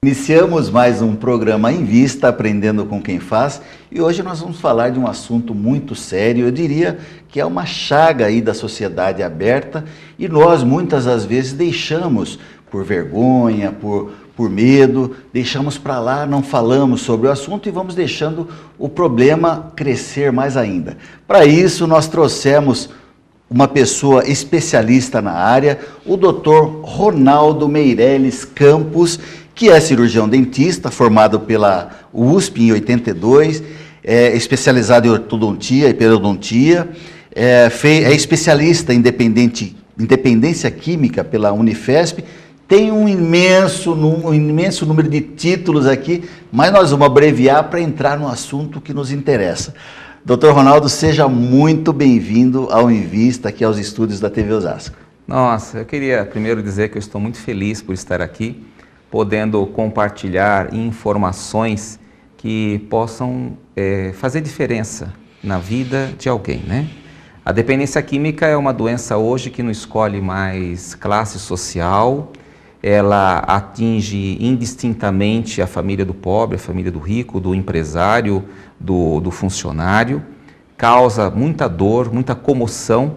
Iniciamos mais um programa Em Vista, Aprendendo com Quem Faz, e hoje nós vamos falar de um assunto muito sério, eu diria que é uma chaga aí da sociedade aberta, e nós muitas das vezes deixamos por vergonha, por medo, deixamos para lá, não falamos sobre o assunto e vamos deixando o problema crescer mais ainda. Para isso nós trouxemos uma pessoa especialista na área, o Dr. Ronaldo Meirelles Campos, que é cirurgião dentista, formado pela USP em 82, especializado em ortodontia e periodontia, é especialista em independência química pela Unifesp, tem um imenso número de títulos aqui, mas nós vamos abreviar para entrar no assunto que nos interessa. Dr. Ronaldo, seja muito bem-vindo ao Em Vista, aqui aos estúdios da TV Osasco. Nossa, eu queria primeiro dizer que eu estou muito feliz por estar aqui, podendo compartilhar informações que possam fazer diferença na vida de alguém, né? A dependência química é uma doença hoje que não escolhe mais classe social, ela atinge indistintamente a família do pobre, a família do rico, do empresário, do funcionário, causa muita dor, muita comoção,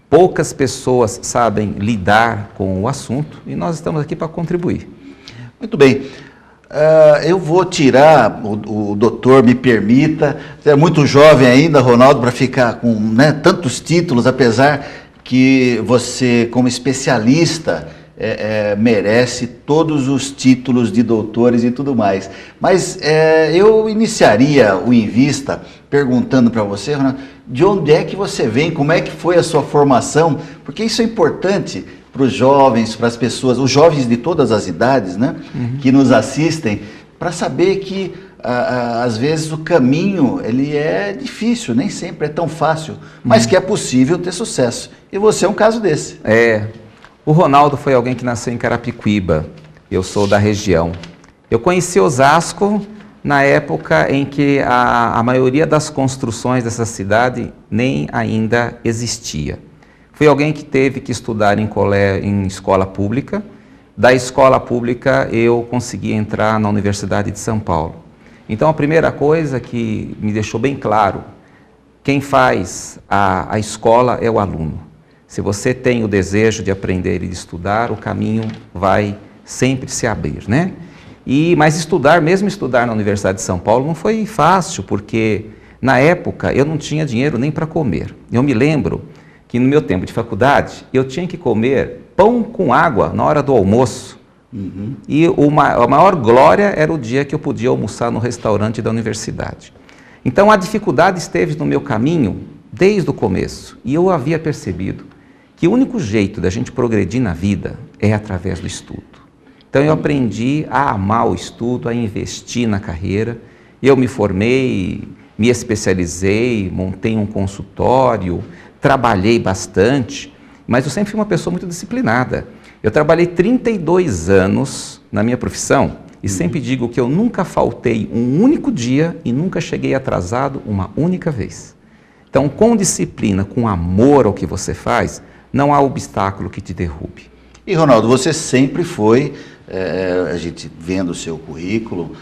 poucas pessoas sabem lidar com o assunto e nós estamos aqui para contribuir. Muito bem, eu vou tirar, o doutor me permita, você é muito jovem ainda, Ronaldo, para ficar com tantos títulos, apesar que você, como especialista, merece todos os títulos de doutores e tudo mais. Mas eu iniciaria o Em Vista perguntando para você, Ronaldo, de onde é que você vem, como é que foi a sua formação, porque isso é importante para os jovens, para as pessoas, os jovens de todas as idades, né, que nos assistem, para saber que às vezes o caminho ele é difícil, nem sempre é tão fácil, mas que é possível ter sucesso. E você é um caso desse. O Ronaldo foi alguém que nasceu em Carapicuíba, eu sou da região. Eu conheci Osasco na época em que a maioria das construções dessa cidade nem ainda existia. Fui alguém que teve que estudar em escola pública. Da escola pública eu consegui entrar na Universidade de São Paulo. Então a primeira coisa que me deixou bem claro, quem faz a escola é o aluno. Se você tem o desejo de aprender e de estudar, o caminho vai sempre se abrir, né? Mas mesmo estudar na Universidade de São Paulo não foi fácil, porque na época eu não tinha dinheiro nem para comer. Eu me lembro que no meu tempo de faculdade, eu tinha que comer pão com água na hora do almoço. E a maior glória era o dia que eu podia almoçar no restaurante da universidade. Então a dificuldade esteve no meu caminho desde o começo. E eu havia percebido que o único jeito da gente progredir na vida é através do estudo. Então eu aprendi a amar o estudo, a investir na carreira. Eu me formei, me especializei, montei um consultório, trabalhei bastante, mas eu sempre fui uma pessoa muito disciplinada. Eu trabalhei 32 anos na minha profissão e sempre digo que eu nunca faltei um único dia e nunca cheguei atrasado uma única vez. Então, com disciplina, com amor ao que você faz, não há obstáculo que te derrube. E, Ronaldo, você sempre foi, a gente vendo o seu currículo,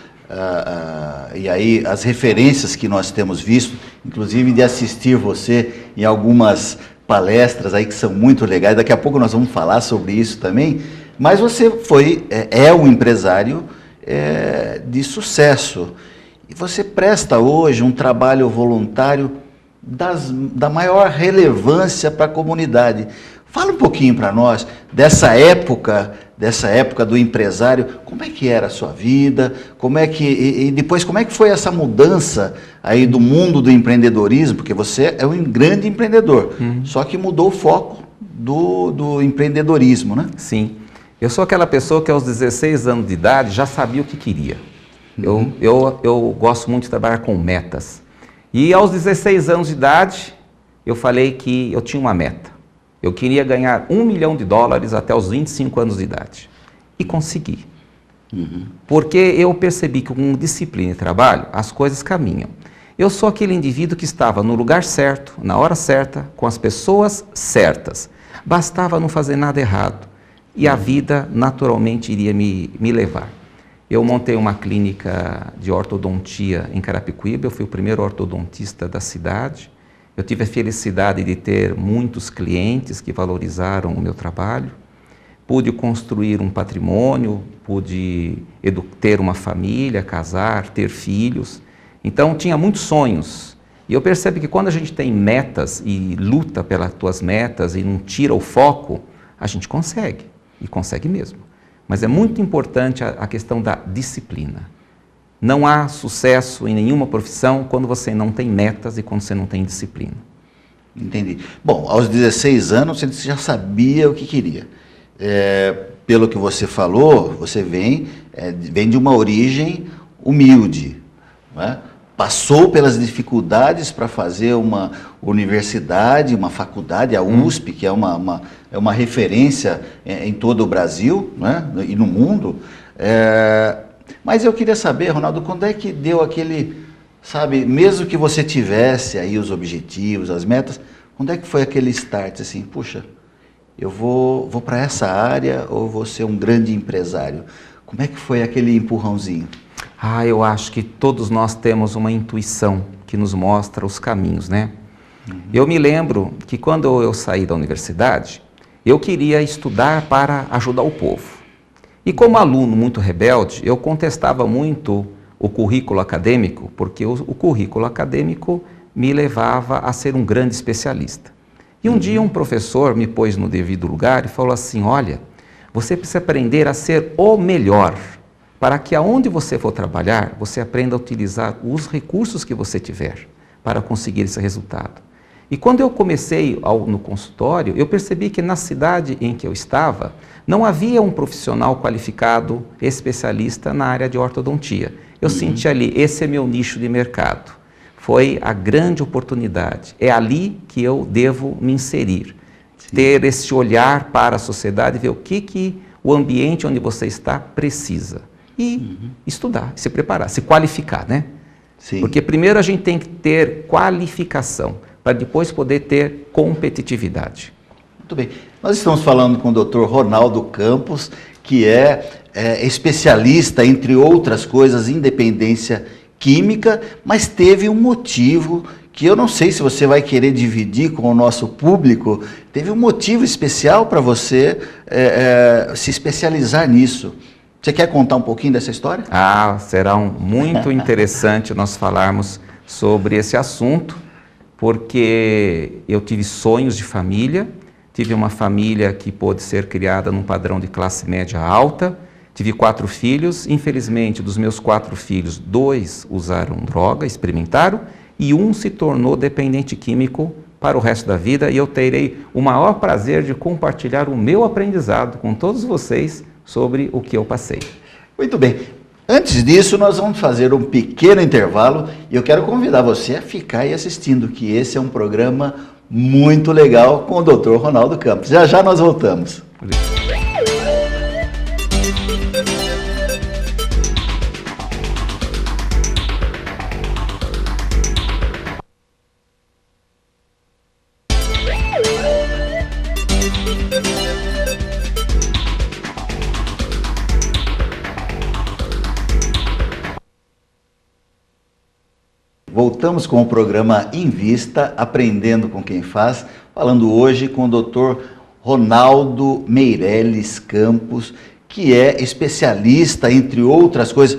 e aí as referências que nós temos visto, inclusive de assistir você em algumas palestras aí que são muito legais, daqui a pouco nós vamos falar sobre isso também, mas você é um empresário de sucesso, e você presta hoje um trabalho voluntário da maior relevância para a comunidade. Fala um pouquinho para nós dessa época do empresário, como é que era a sua vida, e depois como é que foi essa mudança aí do mundo do empreendedorismo, porque você é um grande empreendedor, só que mudou o foco do empreendedorismo, né? Sim, eu sou aquela pessoa que aos 16 anos de idade já sabia o que queria. Eu gosto muito de trabalhar com metas. E aos 16 anos de idade, eu falei que eu tinha uma meta. Eu queria ganhar $1 milhão até os 25 anos de idade. E consegui. Porque eu percebi que com disciplina e trabalho, as coisas caminham. Eu sou aquele indivíduo que estava no lugar certo, na hora certa, com as pessoas certas. Bastava não fazer nada errado. E a vida naturalmente iria me levar. Eu montei uma clínica de ortodontia em Carapicuíba, eu fui o primeiro ortodontista da cidade. Eu tive a felicidade de ter muitos clientes que valorizaram o meu trabalho. Pude construir um patrimônio, pude ter uma família, casar, ter filhos. Então, tinha muitos sonhos. E eu percebo que quando a gente tem metas e luta pelas tuas metas e não tira o foco, a gente consegue, e consegue mesmo. Mas é muito importante a questão da disciplina. Não há sucesso em nenhuma profissão quando você não tem metas e quando você não tem disciplina. Entendi. Bom, aos 16 anos você já sabia o que queria. Pelo que você falou, você vem de uma origem humilde, não é? Passou pelas dificuldades para fazer uma universidade, uma faculdade, a USP, que é uma referência em todo o Brasil, né, e no mundo. Mas eu queria saber, Ronaldo, quando é que deu aquele, sabe, mesmo que você tivesse aí os objetivos, as metas, quando é que foi aquele start, assim, puxa, eu vou para essa área ou vou ser um grande empresário? Como é que foi aquele empurrãozinho? Eu acho que todos nós temos uma intuição que nos mostra os caminhos, né? Eu me lembro que quando eu saí da universidade, eu queria estudar para ajudar o povo. E como aluno muito rebelde, eu contestava muito o currículo acadêmico, porque o currículo acadêmico me levava a ser um grande especialista. E um dia um professor me pôs no devido lugar e falou assim, olha, você precisa aprender a ser o melhor, para que aonde você for trabalhar, você aprenda a utilizar os recursos que você tiver para conseguir esse resultado. E quando eu comecei no consultório, eu percebi que na cidade em que eu estava, não havia um profissional qualificado, especialista na área de ortodontia. Eu senti ali, esse é meu nicho de mercado. Foi a grande oportunidade. É ali que eu devo me inserir. Sim. Ter esse olhar para a sociedade, ver o que o ambiente onde você está precisa. E estudar, se preparar, se qualificar, né? Sim. Porque primeiro a gente tem que ter qualificação, para depois poder ter competitividade. Muito bem. Nós estamos falando com o Dr. Ronaldo Campos, que é especialista, entre outras coisas, em dependência química, mas teve um motivo que eu não sei se você vai querer dividir com o nosso público. Teve um motivo especial para você se especializar nisso. Você quer contar um pouquinho dessa história? Será muito interessante nós falarmos sobre esse assunto, porque eu tive sonhos de família, tive uma família que pôde ser criada num padrão de classe média alta, tive 4 filhos, infelizmente dos meus 4 filhos, 2 usaram droga, experimentaram, e 1 se tornou dependente químico para o resto da vida, e eu terei o maior prazer de compartilhar o meu aprendizado com todos vocês sobre o que eu passei. Muito bem. Antes disso, nós vamos fazer um pequeno intervalo e eu quero convidar você a ficar aí assistindo, que esse é um programa muito legal com o Dr. Ronaldo Campos. Já já nós voltamos. Voltamos com o programa Invista, Aprendendo com Quem Faz, falando hoje com o Dr. Ronaldo Meirelles Campos, que é especialista, entre outras coisas,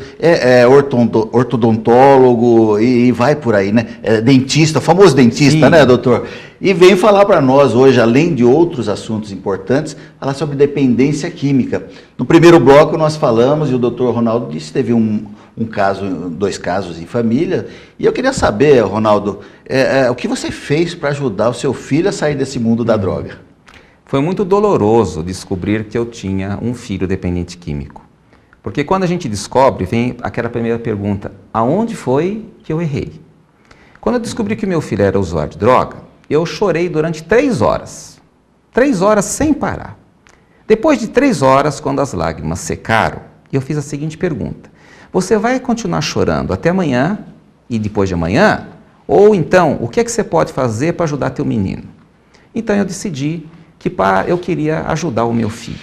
ortodontólogo e vai por aí, né? Dentista, famoso dentista, sim, né, doutor? E vem falar para nós hoje, além de outros assuntos importantes, falar sobre dependência química. No primeiro bloco nós falamos, e o doutor Ronaldo disse que teve dois casos em família, e eu queria saber, Ronaldo, o que você fez para ajudar o seu filho a sair desse mundo da droga? Foi muito doloroso descobrir que eu tinha um filho dependente químico. Porque quando a gente descobre, vem aquela primeira pergunta, aonde foi que eu errei? Quando eu descobri que meu filho era usuário de droga, eu chorei durante 3 horas. 3 horas sem parar. Depois de 3 horas, quando as lágrimas secaram, eu fiz a seguinte pergunta. Você vai continuar chorando até amanhã e depois de amanhã? Ou então, o que é que você pode fazer para ajudar teu menino? Então eu decidi que eu queria ajudar o meu filho.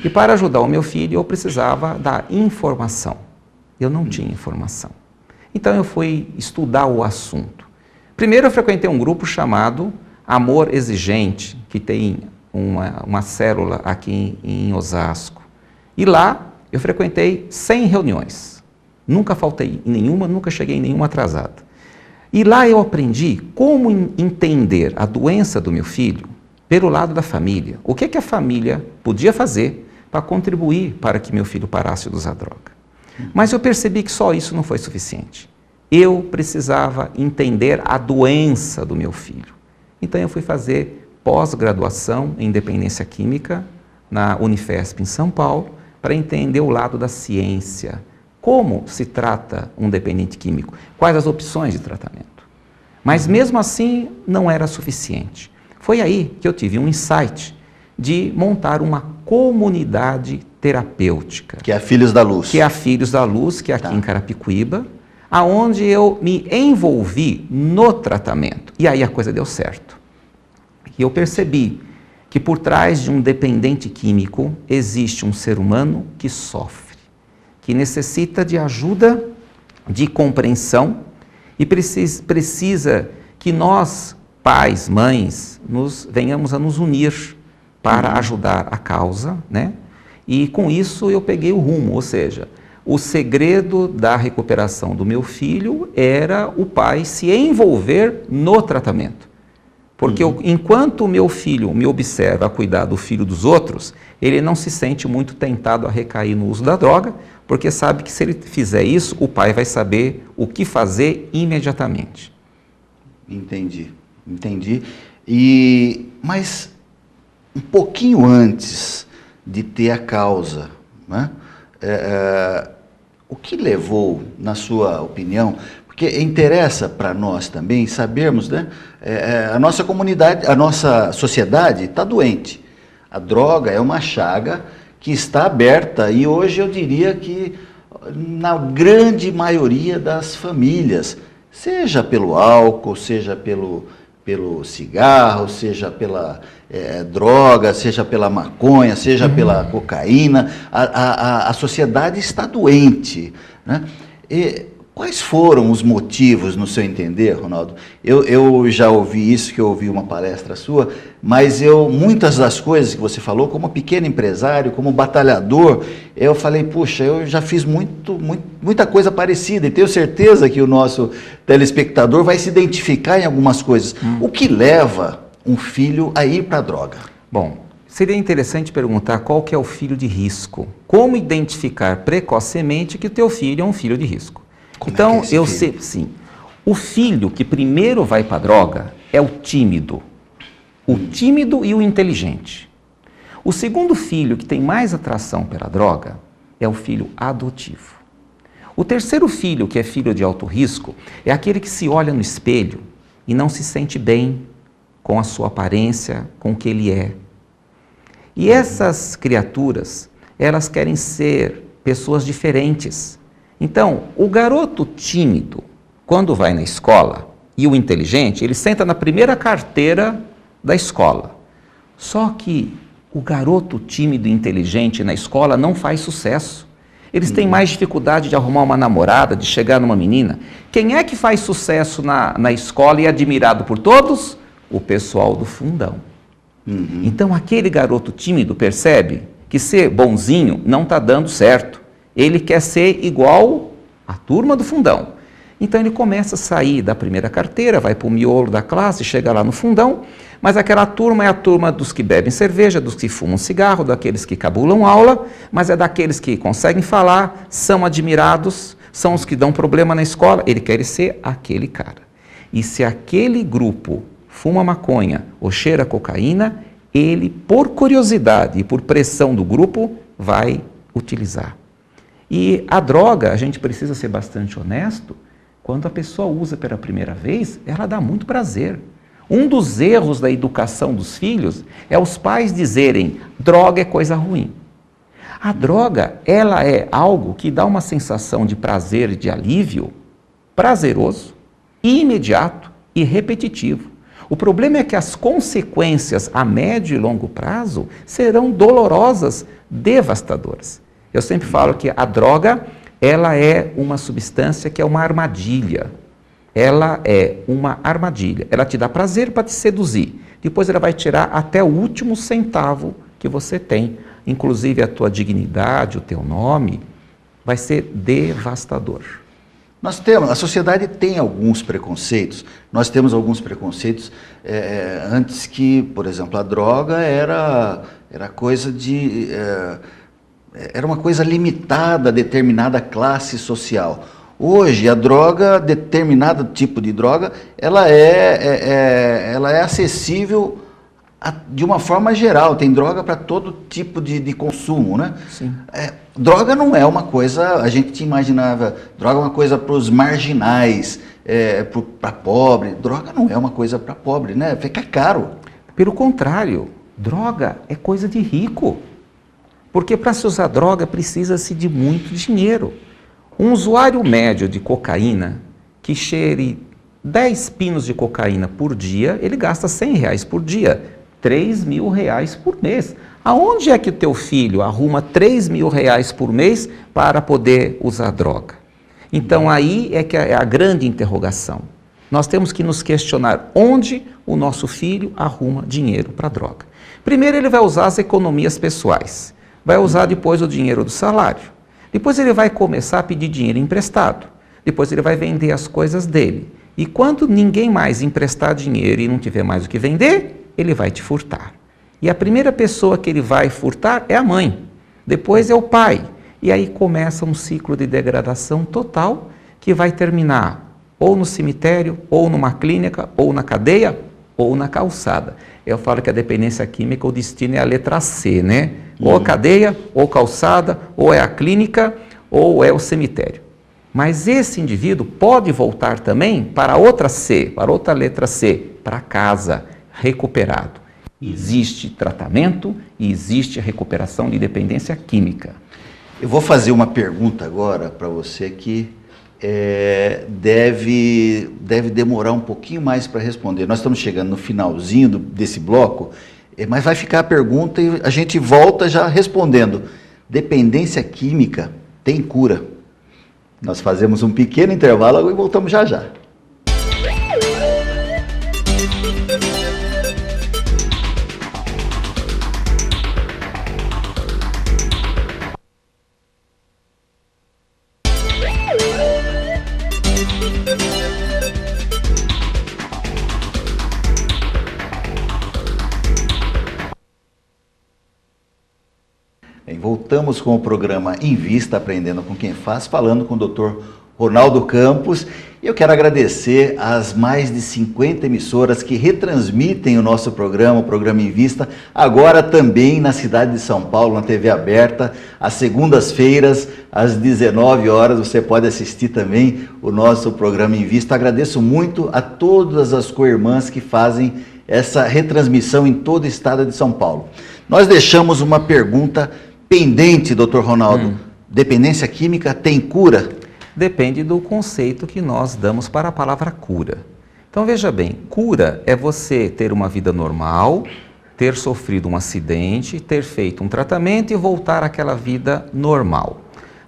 E para ajudar o meu filho, eu precisava da informação. Eu não tinha informação. Então eu fui estudar o assunto. Primeiro eu frequentei um grupo chamado Amor Exigente, que tem uma célula aqui em Osasco. E lá eu frequentei 100 reuniões. Nunca faltei em nenhuma, nunca cheguei em nenhuma atrasada. E lá eu aprendi como entender a doença do meu filho pelo lado da família. O que a família podia fazer para contribuir para que meu filho parasse de usar droga. Mas eu percebi que só isso não foi suficiente. Eu precisava entender a doença do meu filho. Então eu fui fazer pós-graduação em dependência química na Unifesp em São Paulo para entender o lado da ciência. Como se trata um dependente químico? Quais as opções de tratamento? Mas mesmo assim não era suficiente. Foi aí que eu tive um insight de montar uma comunidade terapêutica. Que é a Filhos da Luz. Que é a Filhos da Luz, que é aqui em Carapicuíba, aonde eu me envolvi no tratamento. E aí a coisa deu certo. E eu percebi que por trás de um dependente químico existe um ser humano que sofre, que necessita de ajuda, de compreensão e precisa que nós, pais, mães, venhamos a nos unir para ajudar a causa, né? E com isso eu peguei o rumo, ou seja, o segredo da recuperação do meu filho era o pai se envolver no tratamento. Porque enquanto o meu filho me observa a cuidar do filho dos outros, ele não se sente muito tentado a recair no uso da droga, porque sabe que se ele fizer isso, o pai vai saber o que fazer imediatamente. Entendi. Mas um pouquinho antes de ter a causa, né? O que levou, na sua opinião, porque interessa para nós também sabermos, né? A nossa comunidade, a nossa sociedade está doente. A droga é uma chaga que está aberta e hoje eu diria que na grande maioria das famílias, seja pelo álcool, seja pelo cigarro, seja pela droga, seja pela maconha, seja pela cocaína, a sociedade está doente, né? Quais foram os motivos, no seu entender, Ronaldo? Eu já ouvi isso, que eu ouvi uma palestra sua, mas muitas das coisas que você falou, como pequeno empresário, como batalhador, eu falei, puxa, eu já fiz muita coisa parecida e tenho certeza que o nosso telespectador vai se identificar em algumas coisas. O que leva um filho a ir para a droga? Bom, seria interessante perguntar qual que é o filho de risco. Como identificar precocemente que o teu filho é um filho de risco? Então, eu sei, sim, o filho que primeiro vai para a droga é o tímido e o inteligente. O segundo filho que tem mais atração pela droga é o filho adotivo. O terceiro filho, que é filho de alto risco, é aquele que se olha no espelho e não se sente bem com a sua aparência, com o que ele é. E essas criaturas, elas querem ser pessoas diferentes. Então, o garoto tímido, quando vai na escola, e o inteligente, ele senta na primeira carteira da escola. Só que o garoto tímido e inteligente na escola não faz sucesso. Eles têm mais dificuldade de arrumar uma namorada, de chegar numa menina. Quem é que faz sucesso na escola e é admirado por todos? O pessoal do fundão. Então, aquele garoto tímido percebe que ser bonzinho não está dando certo. Ele quer ser igual à turma do fundão. Então ele começa a sair da primeira carteira, vai para o miolo da classe, chega lá no fundão, mas aquela turma é a turma dos que bebem cerveja, dos que fumam cigarro, daqueles que cabulam aula, mas é daqueles que conseguem falar, são admirados, são os que dão problema na escola. Ele quer ser aquele cara. E se aquele grupo fuma maconha ou cheira cocaína, ele, por curiosidade e por pressão do grupo, vai utilizar. E a droga, a gente precisa ser bastante honesto, quando a pessoa usa pela primeira vez, ela dá muito prazer. Um dos erros da educação dos filhos é os pais dizerem, droga é coisa ruim. A droga, ela é algo que dá uma sensação de prazer e de alívio prazeroso, imediato e repetitivo. O problema é que as consequências a médio e longo prazo serão dolorosas, devastadoras. Eu sempre falo que a droga, ela é uma substância que é uma armadilha. Ela é uma armadilha. Ela te dá prazer para te seduzir. Depois ela vai tirar até o último centavo que você tem. Inclusive a tua dignidade, o teu nome, vai ser devastador. A sociedade tem alguns preconceitos. Nós temos alguns preconceitos antes que, por exemplo, a droga era coisa de... era uma coisa limitada a determinada classe social. Hoje, a droga, determinado tipo de droga, ela é acessível de uma forma geral. Tem droga para todo tipo de consumo, né? Sim. Droga não é uma coisa, a gente imaginava, droga é uma coisa para os marginais, para pobre. Droga não é uma coisa para pobre, né? Fica caro. Pelo contrário, droga é coisa de rico. Porque para se usar droga precisa-se de muito dinheiro. Um usuário médio de cocaína que cheire 10 pinos de cocaína por dia, ele gasta R$100 por dia, R$3.000 por mês. Aonde é que o teu filho arruma R$3.000 por mês para poder usar droga? Então aí é que é a grande interrogação. Nós temos que nos questionar onde o nosso filho arruma dinheiro para droga. Primeiro ele vai usar as economias pessoais, vai usar depois o dinheiro do salário. Depois ele vai começar a pedir dinheiro emprestado. Depois ele vai vender as coisas dele. E quando ninguém mais emprestar dinheiro e não tiver mais o que vender, ele vai te furtar. E a primeira pessoa que ele vai furtar é a mãe. Depois é o pai. E aí começa um ciclo de degradação total que vai terminar ou no cemitério, ou numa clínica, ou na cadeia, ou na calçada. Eu falo que a dependência química, o destino é a letra C, né? Ou a cadeia, ou calçada, ou é a clínica, ou é o cemitério. Mas esse indivíduo pode voltar também para outra C, para outra letra C, para casa, recuperado. Existe tratamento e existe a recuperação de dependência química. Eu vou fazer uma pergunta agora para você que deve demorar um pouquinho mais para responder. Nós estamos chegando no finalzinho desse bloco, mas vai ficar a pergunta e a gente volta já respondendo. Dependência química tem cura? Nós fazemos um pequeno intervalo e voltamos já já. Voltamos com o programa Invista, Aprendendo com Quem Faz, falando com o Dr. Ronaldo Campos. E eu quero agradecer às mais de 50 emissoras que retransmitem o nosso programa, o programa Invista, agora também na cidade de São Paulo, na TV aberta, às segundas-feiras, às 19 horas, você pode assistir também o nosso programa Invista. Agradeço muito a todas as co-irmãs que fazem essa retransmissão em todo o estado de São Paulo. Nós deixamos uma pergunta pendente, doutor Ronaldo. Dependência química tem cura? Depende do conceito que nós damos para a palavra cura. Então veja bem, cura é você ter uma vida normal, ter sofrido um acidente, ter feito um tratamento e voltar àquela vida normal.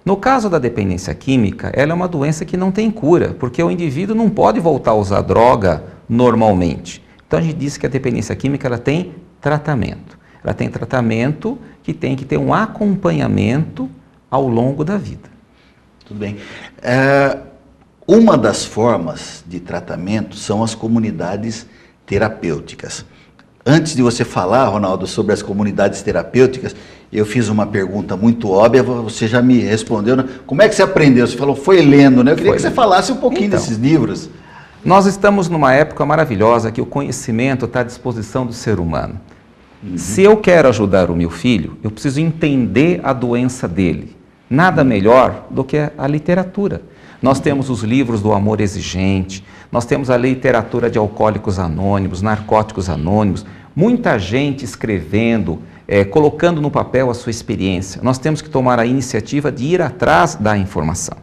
No caso da dependência química, ela é uma doença que não tem cura, porque o indivíduo não pode voltar a usar droga normalmente. Então a gente diz que a dependência química ela tem tratamento. Ela tem tratamento que tem que ter um acompanhamento ao longo da vida. Tudo bem. Uma das formas de tratamento são as comunidades terapêuticas. Antes de você falar, Ronaldo, sobre as comunidades terapêuticas, eu fiz uma pergunta muito óbvia, você já me respondeu. Né? Como é que você aprendeu? Você falou, foi lendo, né? Eu queria que você falasse um pouquinho desses livros. Nós estamos numa época maravilhosa que o conhecimento está à disposição do ser humano. Se eu quero ajudar o meu filho, eu preciso entender a doença dele. Nada melhor do que a literatura. Nós temos os livros do Amor Exigente, nós temos a literatura de Alcoólicos Anônimos, Narcóticos Anônimos, muita gente escrevendo, colocando no papel a sua experiência. Nós temos que tomar a iniciativa de ir atrás da informação.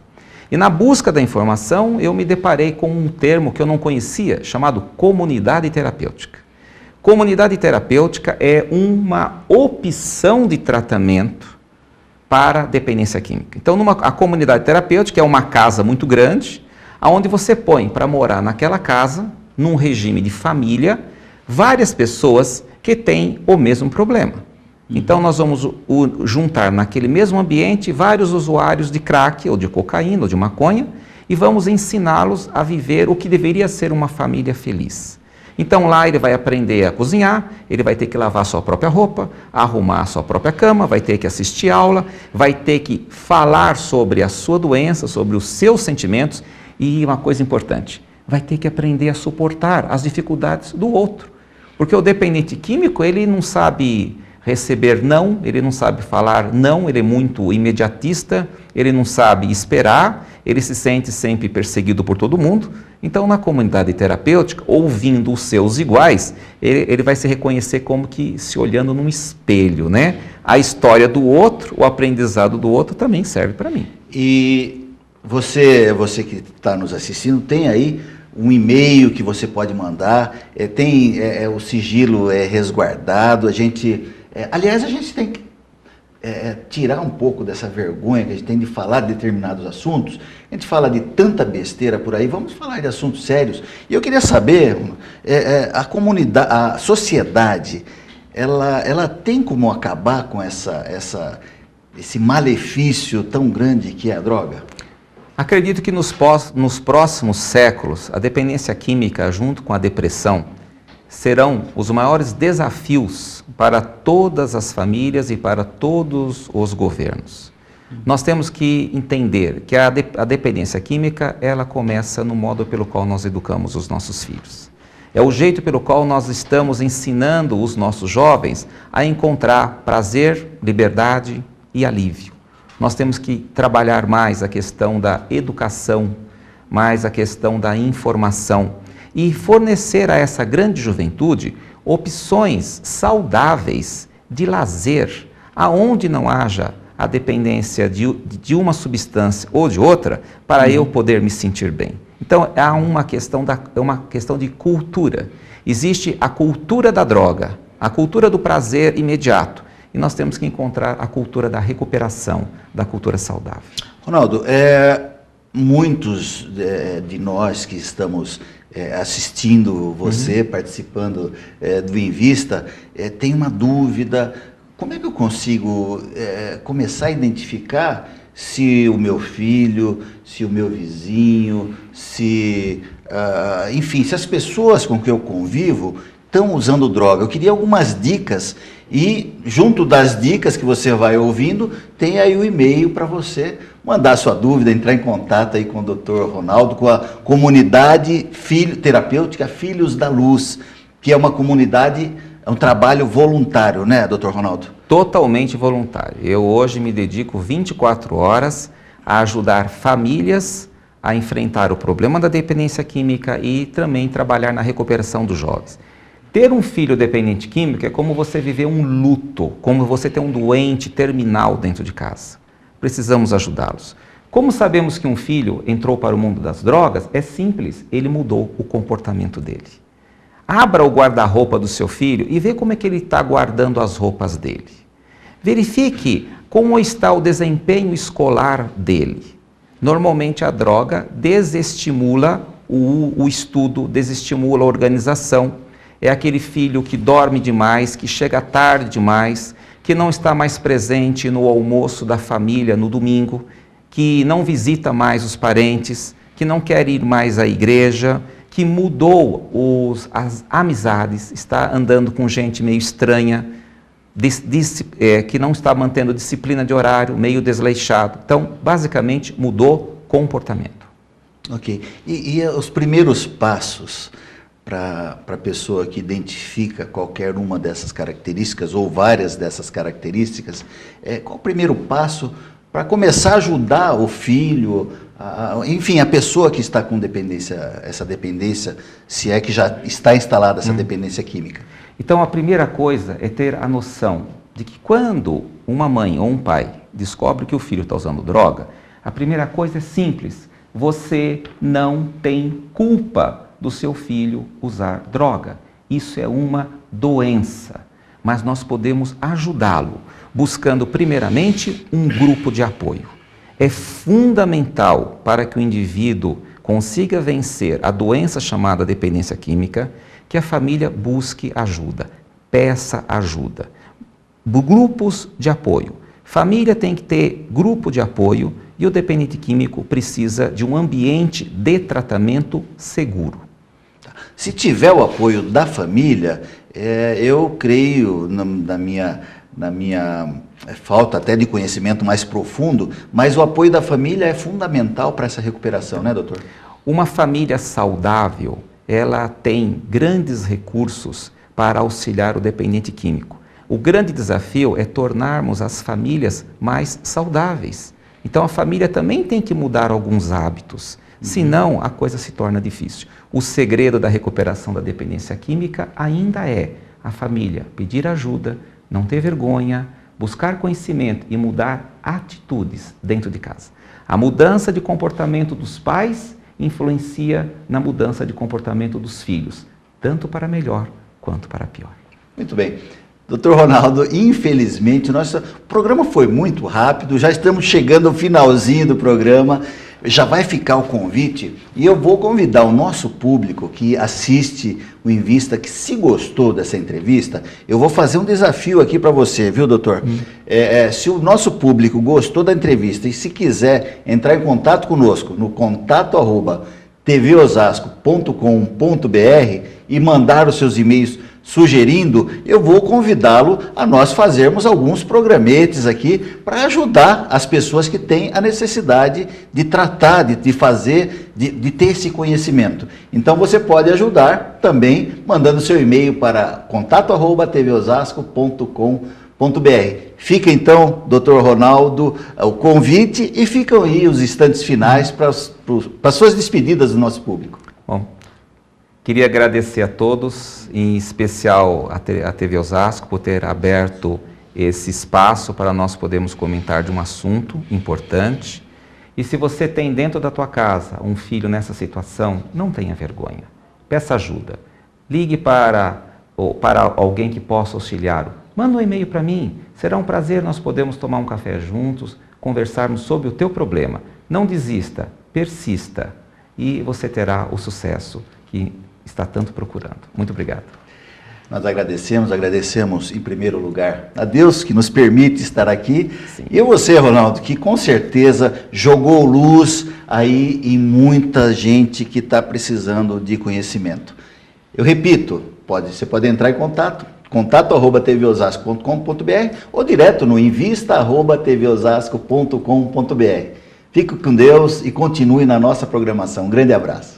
E na busca da informação, eu me deparei com um termo que eu não conhecia, chamado comunidade terapêutica. Comunidade terapêutica é uma opção de tratamento para dependência química. Então, a comunidade terapêutica é uma casa muito grande, onde você põe para morar naquela casa, num regime de família, várias pessoas que têm o mesmo problema. Então, nós vamos juntar naquele mesmo ambiente vários usuários de crack, ou de cocaína, ou de maconha, e vamos ensiná-los a viver o que deveria ser uma família feliz. Então, lá ele vai aprender a cozinhar, ele vai ter que lavar a sua própria roupa, arrumar a sua própria cama, vai ter que assistir aula, vai ter que falar sobre a sua doença, sobre os seus sentimentos, e uma coisa importante, vai ter que aprender a suportar as dificuldades do outro. Porque o dependente químico, ele não sabe receber não, ele não sabe falar não, ele é muito imediatista, ele não sabe esperar, ele se sente sempre perseguido por todo mundo. Então, na comunidade terapêutica, ouvindo os seus iguais, ele vai se reconhecer como que se olhando num espelho, né? A história do outro, o aprendizado do outro também serve para mim. E você que está nos assistindo, tem aí um e-mail que você pode mandar, o sigilo é resguardado, aliás, a gente tem que tirar um pouco dessa vergonha que a gente tem de falar de determinados assuntos. A gente fala de tanta besteira por aí, vamos falar de assuntos sérios. E eu queria saber, a comunidade, a sociedade, ela tem como acabar com esse malefício tão grande que é a droga? Acredito que nos próximos séculos, a dependência química, junto com a depressão, serão os maiores desafios para todas as famílias e para todos os governos. Nós temos que entender que a dependência química, ela começa no modo pelo qual nós educamos os nossos filhos. É o jeito pelo qual nós estamos ensinando os nossos jovens a encontrar prazer, liberdade e alívio. Nós temos que trabalhar mais a questão da educação, mais a questão da informação, e fornecer a essa grande juventude opções saudáveis de lazer, aonde não haja a dependência de uma substância ou de outra, para eu poder me sentir bem. Então, é uma questão de cultura. Existe a cultura da droga, a cultura do prazer imediato, e nós temos que encontrar a cultura da recuperação, da cultura saudável. Ronaldo, muitos de nós que estamos assistindo você, participando do Invista, tem uma dúvida: como é que eu consigo começar a identificar se o meu filho, se o meu vizinho, enfim, se as pessoas com que eu convivo estão usando droga? Eu queria algumas dicas, e junto das dicas que você vai ouvindo, tem aí o e-mail para você mandar sua dúvida, entrar em contato aí com o Dr. Ronaldo, com a comunidade terapêutica Filhos da Luz, que é uma comunidade, é um trabalho voluntário, né, Dr. Ronaldo? Totalmente voluntário. Eu hoje me dedico 24 horas a ajudar famílias a enfrentar o problema da dependência química e também trabalhar na recuperação dos jovens. Ter um filho dependente químico é como você viver um luto, como você ter um doente terminal dentro de casa. Precisamos ajudá-los. Como sabemos que um filho entrou para o mundo das drogas? É simples, ele mudou o comportamento dele. Abra o guarda-roupa do seu filho e vê como é que ele está guardando as roupas dele. Verifique como está o desempenho escolar dele. Normalmente a droga desestimula o estudo, desestimula a organização. É aquele filho que dorme demais, que chega tarde demais, que não está mais presente no almoço da família no domingo, que não visita mais os parentes, que não quer ir mais à igreja, que mudou as amizades, está andando com gente meio estranha, que não está mantendo disciplina de horário, meio desleixado. Então, basicamente, mudou comportamento. Ok. E os primeiros passos para a pessoa que identifica qualquer uma dessas características ou várias dessas características, qual o primeiro passo para começar a ajudar o filho, enfim, a pessoa que está com essa dependência, se é que já está instalada essa dependência química? Então, a primeira coisa é ter a noção de que quando uma mãe ou um pai descobre que o filho está usando droga, A primeira coisa é simples. Você não tem culpa do seu filho usar droga. Isso é uma doença. Mas nós podemos ajudá-lo, buscando primeiramente um grupo de apoio. É fundamental para que o indivíduo consiga vencer a doença chamada dependência química, que a família busque ajuda, peça ajuda. Grupos de apoio. Família tem que ter grupo de apoio e o dependente químico precisa de um ambiente de tratamento seguro. Se tiver o apoio da família, eu creio, na minha falta até de conhecimento mais profundo, mas o apoio da família é fundamental para essa recuperação, né, doutor? Uma família saudável, ela tem grandes recursos para auxiliar o dependente químico. O grande desafio é tornarmos as famílias mais saudáveis. Então a família também tem que mudar alguns hábitos, senão a coisa se torna difícil. O segredo da recuperação da dependência química ainda é a família pedir ajuda, não ter vergonha, buscar conhecimento e mudar atitudes dentro de casa. A mudança de comportamento dos pais influencia na mudança de comportamento dos filhos, tanto para melhor quanto para pior. Muito bem. Doutor Ronaldo, infelizmente, nosso programa foi muito rápido, já estamos chegando ao finalzinho do programa, já vai ficar o convite e eu vou convidar o nosso público que assiste o Invista, que se gostou dessa entrevista, eu vou fazer um desafio aqui para você, viu, doutor? Se o nosso público gostou da entrevista e se quiser entrar em contato conosco no contato@tvosasco.com.br e mandar os seus e-mails sugerindo, eu vou convidá-lo a nós fazermos alguns programetes aqui para ajudar as pessoas que têm a necessidade de tratar, de fazer, de ter esse conhecimento. Então você pode ajudar também mandando seu e-mail para contato@tvosasco.com.br. Fica então, doutor Ronaldo, o convite e ficam aí os instantes finais para as suas despedidas do nosso público. Bom, queria agradecer a todos, em especial a TV Osasco, por ter aberto esse espaço para nós podermos comentar de um assunto importante. E se você tem dentro da tua casa um filho nessa situação, não tenha vergonha. Peça ajuda. Ligue para alguém que possa auxiliá-lo. Manda um e-mail para mim. Será um prazer nós podermos tomar um café juntos, conversarmos sobre o teu problema. Não desista, persista e você terá o sucesso que está tanto procurando. Muito obrigado. Nós agradecemos em primeiro lugar a Deus que nos permite estar aqui. Sim. E você, Ronaldo, que com certeza jogou luz aí em muita gente que está precisando de conhecimento. Eu repito, você pode entrar em contato@tvosasco.com.br ou direto no invista@tvosasco.com.br. Fique com Deus e continue na nossa programação. Um grande abraço.